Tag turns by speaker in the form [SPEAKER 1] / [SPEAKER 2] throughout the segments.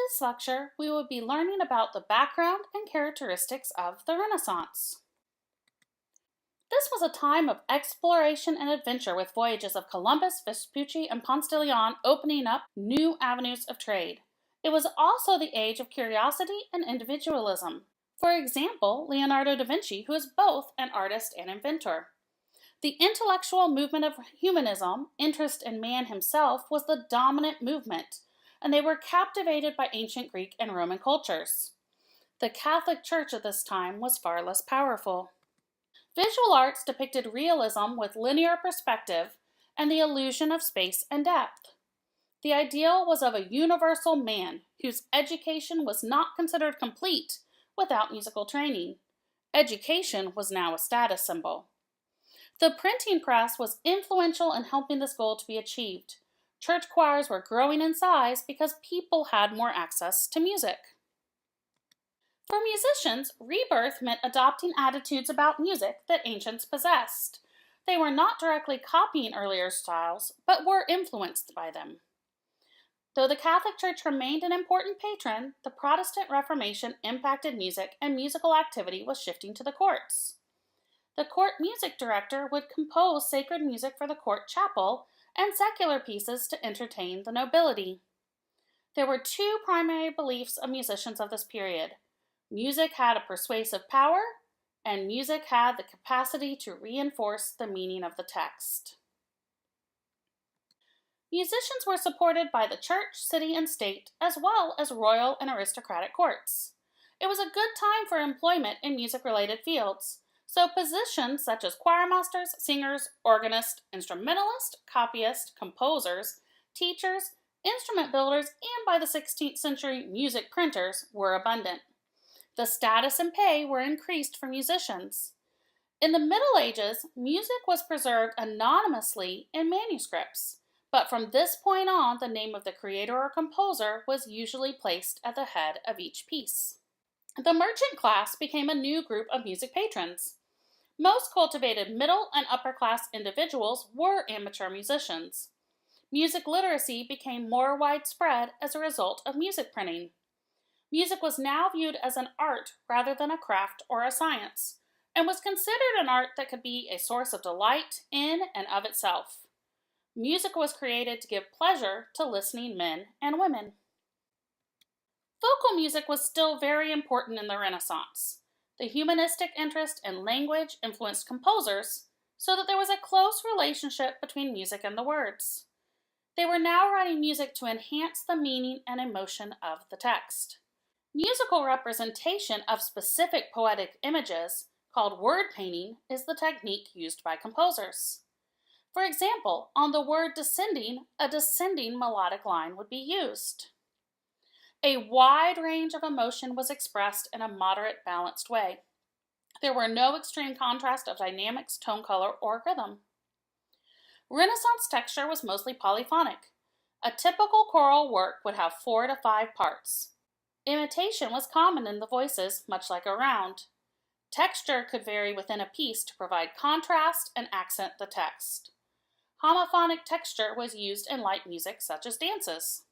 [SPEAKER 1] this lecture, we will be learning about the background and characteristics of the Renaissance. This was a time of exploration and adventure with voyages of Columbus, Vespucci, and Ponce de Leon opening up new avenues of trade. It was also the age of curiosity and individualism. For example, Leonardo da Vinci, who is both an artist and inventor. The intellectual movement of humanism, interest in man himself, was the dominant movement, and they were captivated by ancient Greek and Roman cultures. The Catholic Church at this time was far less powerful. Visual arts depicted realism with linear perspective and the illusion of space and depth. The ideal was of a universal man whose education was not considered complete without musical training. Education was now a status symbol. The printing press was influential in helping this goal to be achieved. Church choirs were growing in size because people had more access to music. For musicians, rebirth meant adopting attitudes about music that ancients possessed. They were not directly copying earlier styles, but were influenced by them. Though the Catholic Church remained an important patron, the Protestant Reformation impacted music and musical activity was shifting to the courts. The court music director would compose sacred music for the court chapel and secular pieces to entertain the nobility. There were two primary beliefs of musicians of this period. Music had a persuasive power, and music had the capacity to reinforce the meaning of the text. Musicians were supported by the church, city, and state, as well as royal and aristocratic courts. It was a good time for employment in music-related fields, so positions such as choirmasters, singers, organists, instrumentalists, copyists, composers, teachers, instrument builders, and by the 16th century, music printers were abundant. The status and pay were increased for musicians. In the Middle Ages, music was preserved anonymously in manuscripts, but from this point on, the name of the creator or composer was usually placed at the head of each piece. The merchant class became a new group of music patrons. Most cultivated middle and upper class individuals were amateur musicians. Music literacy became more widespread as a result of music printing. Music was now viewed as an art rather than a craft or a science, and was considered an art that could be a source of delight in and of itself. Music was created to give pleasure to listening men and women. Vocal music was still very important in the Renaissance. The humanistic interest in language influenced composers, so that there was a close relationship between music and the words. They were now writing music to enhance the meaning and emotion of the text. Musical representation of specific poetic images, called word painting, is the technique used by composers. For example, on the word descending, a descending melodic line would be used. A wide range of emotion was expressed in a moderate, balanced way. There were no extreme contrast of dynamics, tone, color, or rhythm. Renaissance texture was mostly polyphonic. A typical choral work would have 4 to 5 parts. Imitation was common in the voices, much like a round. Texture could vary within a piece to provide contrast and accent the text. Homophonic texture was used in light music such as dances.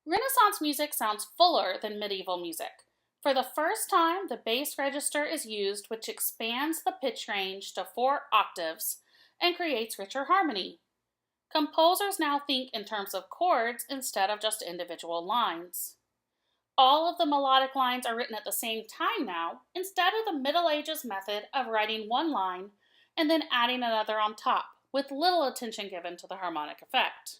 [SPEAKER 1] Renaissance music sounds fuller than medieval music. For the first time, the bass register is used, which expands the pitch range to 4 octaves and creates richer harmony. Composers now think in terms of chords instead of just individual lines. All of the melodic lines are written at the same time now, instead of the Middle Ages method of writing one line and then adding another on top, with little attention given to the harmonic effect.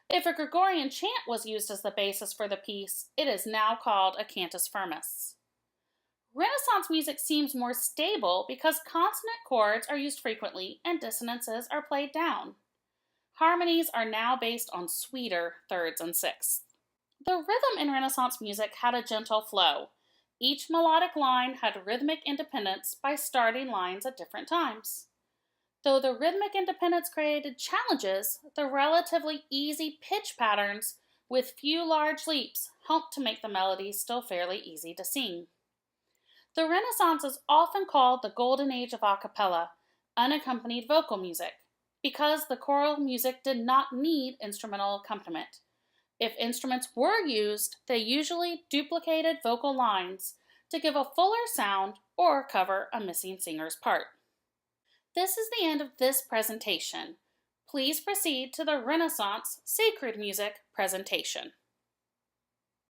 [SPEAKER 1] If a Gregorian chant was used as the basis for the piece, it is now called a cantus firmus. Renaissance music seems more stable because consonant chords are used frequently and dissonances are played down. Harmonies are now based on sweeter thirds and sixths. The rhythm in Renaissance music had a gentle flow. Each melodic line had rhythmic independence by starting lines at different times. Though the rhythmic independence created challenges, the relatively easy pitch patterns with few large leaps helped to make the melodies still fairly easy to sing. The Renaissance is often called the golden age of a cappella, unaccompanied vocal music, because the choral music did not need instrumental accompaniment. If instruments were used, they usually duplicated vocal lines to give a fuller sound or cover a missing singer's part. This is the end of this presentation. Please proceed to the Renaissance Sacred Music presentation.